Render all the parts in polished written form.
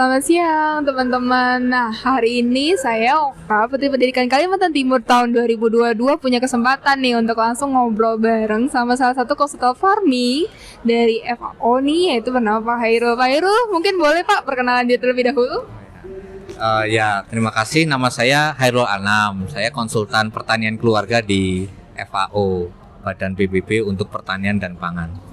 Selamat siang teman-teman. Nah, hari ini saya Oka, Putri Pendidikan Kalimantan Timur tahun 2022 punya kesempatan nih untuk langsung ngobrol bareng sama salah satu konsultan farming dari FAO nih, yaitu bernama Pak Hairul. Pak Hairul, mungkin boleh Pak perkenalan diri terlebih dahulu? Terima kasih. Nama saya Hairul Anam. Saya konsultan pertanian keluarga di FAO, Badan PBB untuk Pertanian dan Pangan.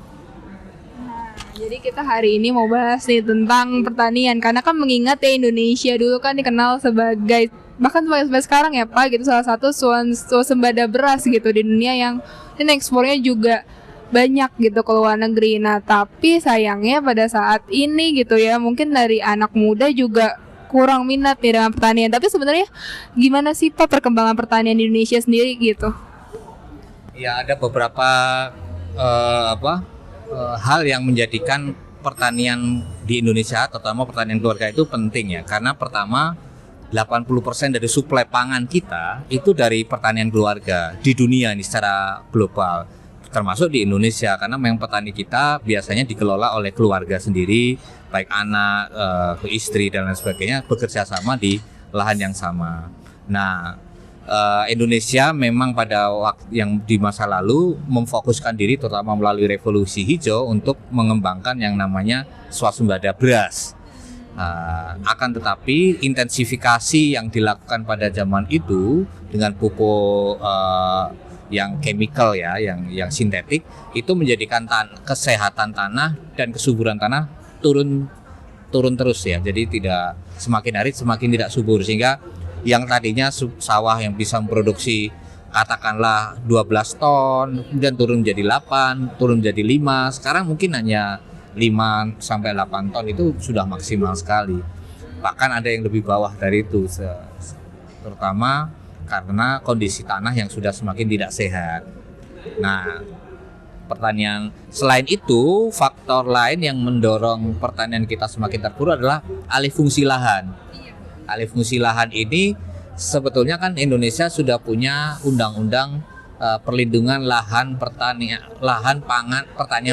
Jadi kita hari ini mau bahas nih tentang pertanian, karena kan mengingat ya Indonesia dulu kan dikenal sebagai, bahkan sampai sekarang ya Pak gitu, salah satu swasembada beras gitu di dunia yang ekspornya juga banyak gitu ke luar negeri. Nah tapi sayangnya pada saat ini gitu ya, mungkin dari anak muda juga kurang minat nih dengan pertanian. Tapi sebenarnya gimana sih Pak perkembangan pertanian di Indonesia sendiri gitu? Ya, ada beberapa hal yang menjadikan pertanian di Indonesia, terutama pertanian keluarga itu penting ya. Karena pertama, 80% dari suplai pangan kita itu dari pertanian keluarga di dunia ini secara global, termasuk di Indonesia. Karena memang petani kita biasanya dikelola oleh keluarga sendiri, baik anak, istri dan lain sebagainya, bekerja sama di lahan yang sama. Nah, Indonesia memang pada waktu yang di masa lalu memfokuskan diri terutama melalui revolusi hijau untuk mengembangkan yang namanya swasembada beras. Akan tetapi intensifikasi yang dilakukan pada zaman itu dengan pupuk yang chemical ya, yang sintetik, itu menjadikan kesehatan tanah dan kesuburan tanah turun terus ya. Jadi tidak, semakin hari semakin tidak subur, sehingga yang tadinya sawah yang bisa memproduksi katakanlah 12 ton, kemudian turun menjadi 8, turun menjadi 5, sekarang mungkin hanya 5 sampai 8 ton itu sudah maksimal sekali. Bahkan ada yang lebih bawah dari itu, terutama karena kondisi tanah yang sudah semakin tidak sehat. Nah, pertanian selain itu, faktor lain yang mendorong pertanian kita semakin terpuruk adalah alih fungsi lahan. Alih fungsi lahan ini sebetulnya kan Indonesia sudah punya undang-undang perlindungan lahan pertanian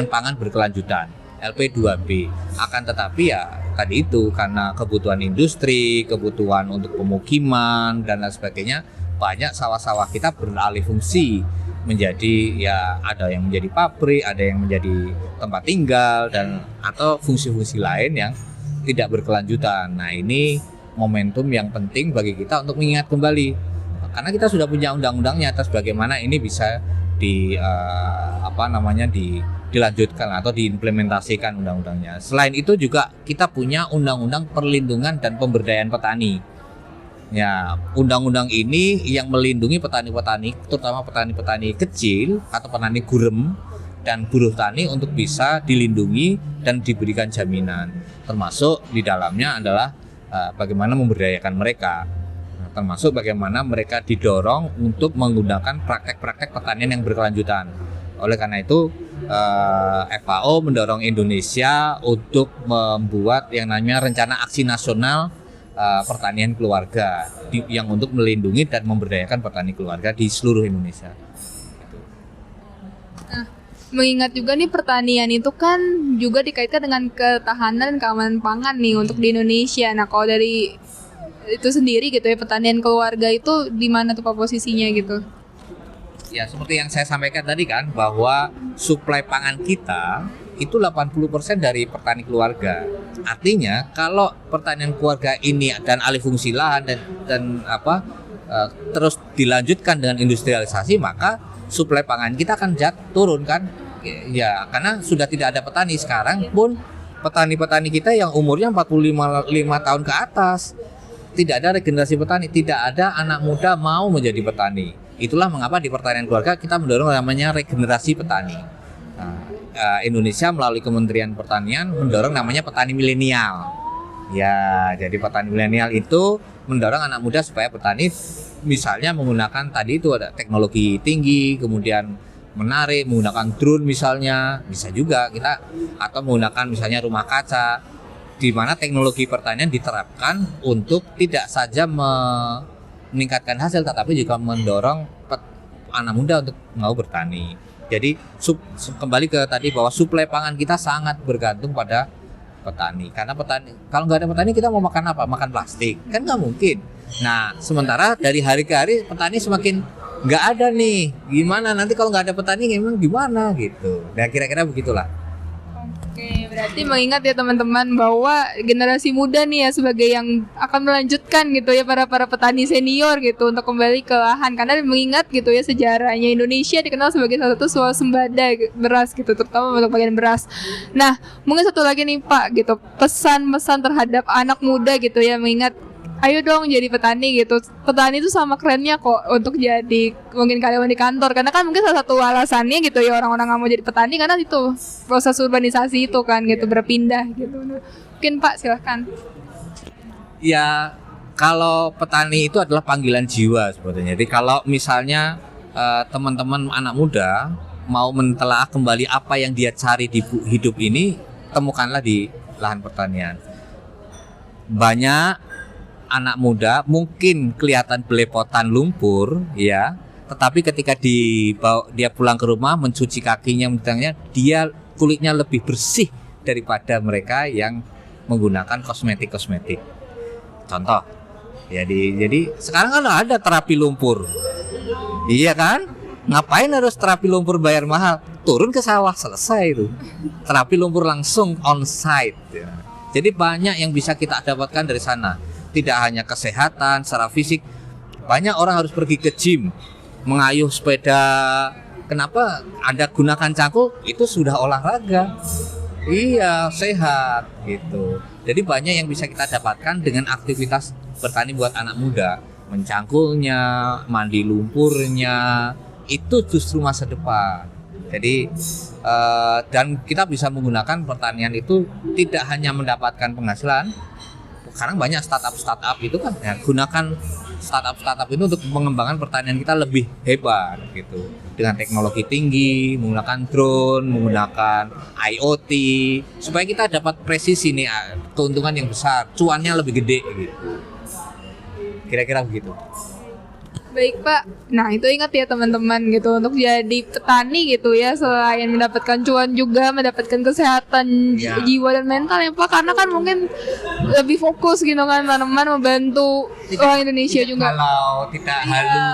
pangan berkelanjutan LP2B. Akan tetapi ya tadi itu karena kebutuhan industri, kebutuhan untuk pemukiman dan lain sebagainya, banyak sawah-sawah kita beralih fungsi menjadi, ya ada yang menjadi pabrik, ada yang menjadi tempat tinggal dan atau fungsi-fungsi lain yang tidak berkelanjutan. Nah, ini momentum yang penting bagi kita untuk mengingat kembali, karena kita sudah punya undang-undangnya atas bagaimana ini bisa dilanjutkan atau diimplementasikan undang-undangnya. Selain itu juga kita punya undang-undang perlindungan dan pemberdayaan petani. Ya, undang-undang ini yang melindungi petani-petani, terutama petani-petani kecil atau petani gurem dan buruh tani untuk bisa dilindungi dan diberikan jaminan. Termasuk di dalamnya adalah bagaimana memberdayakan mereka, termasuk bagaimana mereka didorong untuk menggunakan praktek-praktek pertanian yang berkelanjutan. Oleh karena itu, FAO mendorong Indonesia untuk membuat yang namanya rencana aksi nasional pertanian keluarga yang untuk melindungi dan memberdayakan petani keluarga di seluruh Indonesia. Mengingat juga nih pertanian itu kan juga dikaitkan dengan ketahanan dan keamanan pangan nih untuk di Indonesia. Nah kalau dari itu sendiri gitu ya, pertanian keluarga itu di mana tuh Pak posisinya gitu? Ya seperti yang saya sampaikan tadi kan, bahwa suplai pangan kita itu 80% dari petani keluarga. Artinya kalau pertanian keluarga ini dan alih fungsi lahan dan terus dilanjutkan dengan industrialisasi, maka suplai pangan kita akan turun kan ya, karena sudah tidak ada petani. Sekarang pun petani-petani kita yang umurnya 45 tahun ke atas, tidak ada regenerasi petani, tidak ada anak muda mau menjadi petani. Itulah mengapa di pertanian keluarga kita mendorong namanya regenerasi petani. Indonesia melalui Kementerian Pertanian mendorong namanya petani milenial. Ya, jadi petani milenial itu mendorong anak muda supaya petani, misalnya menggunakan tadi itu ada teknologi tinggi, kemudian menarik, menggunakan drone misalnya, bisa juga kita, atau menggunakan misalnya rumah kaca, di mana teknologi pertanian diterapkan untuk tidak saja meningkatkan hasil, tetapi juga mendorong anak muda untuk mau bertani. Jadi kembali ke tadi bahwa suplai pangan kita sangat bergantung pada petani. Karena petani, kalau nggak ada petani kita mau makan apa? Makan plastik, kan nggak mungkin. Nah, sementara dari hari ke hari petani semakin nggak ada nih. Gimana nanti kalau nggak ada petani gimana gitu. Nah, kira-kira begitulah. Oke, berarti mengingat ya teman-teman bahwa generasi muda nih ya sebagai yang akan melanjutkan gitu ya para petani senior gitu untuk kembali ke lahan, karena mengingat gitu ya sejarahnya Indonesia dikenal sebagai salah satu swasembada beras gitu, terutama untuk bagian beras. Nah, mungkin satu lagi nih Pak gitu, pesan-pesan terhadap anak muda gitu ya, mengingat ayo dong jadi petani gitu. Petani itu sama kerennya kok untuk jadi mungkin karyawan di kantor, karena kan mungkin salah satu alasannya gitu ya orang-orang nggak mau jadi petani karena itu proses urbanisasi itu kan gitu, berpindah gitu. Nah, mungkin Pak silahkan. Ya, kalau petani itu adalah panggilan jiwa sebetulnya. Jadi kalau misalnya teman-teman anak muda mau mentelaah kembali apa yang dia cari di hidup ini, temukanlah di lahan pertanian. Banyak anak muda mungkin kelihatan belepotan lumpur ya, tetapi ketika dia pulang ke rumah mencuci kakinya, dia kulitnya lebih bersih daripada mereka yang menggunakan kosmetik. Contoh ya, jadi sekarang kan ada terapi lumpur, iya kan? Ngapain harus terapi lumpur bayar mahal? Turun ke sawah selesai itu, terapi lumpur langsung on site ya. Jadi banyak yang bisa kita dapatkan dari sana. Tidak hanya kesehatan secara fisik, banyak orang harus pergi ke gym, mengayuh sepeda. Kenapa Anda gunakan cangkul? Itu sudah olahraga. Iya, sehat gitu. Jadi banyak yang bisa kita dapatkan dengan aktivitas bertani buat anak muda. Mencangkulnya, mandi lumpurnya, itu justru masa depan. Jadi dan kita bisa menggunakan pertanian itu tidak hanya mendapatkan penghasilan. Sekarang banyak startup itu kan ya, gunakan startup itu untuk mengembangkan pertanian kita lebih hebat gitu, dengan teknologi tinggi, menggunakan drone, menggunakan IoT, supaya kita dapat presisi nih, keuntungan yang besar, cuannya lebih gede gitu. Kira-kira begitu. Baik Pak, nah itu ingat ya teman-teman gitu, untuk jadi petani gitu ya, selain mendapatkan cuan juga mendapatkan kesehatan jiwa dan mental ya Pak, karena kan mungkin lebih fokus gitu kan tanaman, membantu orang Indonesia juga. Kalau tidak halu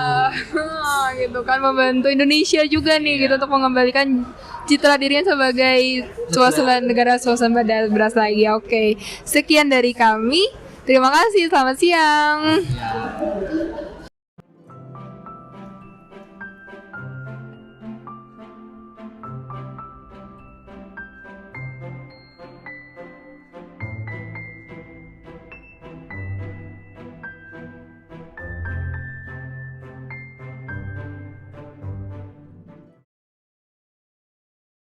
gitu kan, membantu Indonesia juga nih gitu untuk mengembalikan citra dirinya sebagai negara swasembada beras lagi. Oke, sekian dari kami. Terima kasih, selamat siang.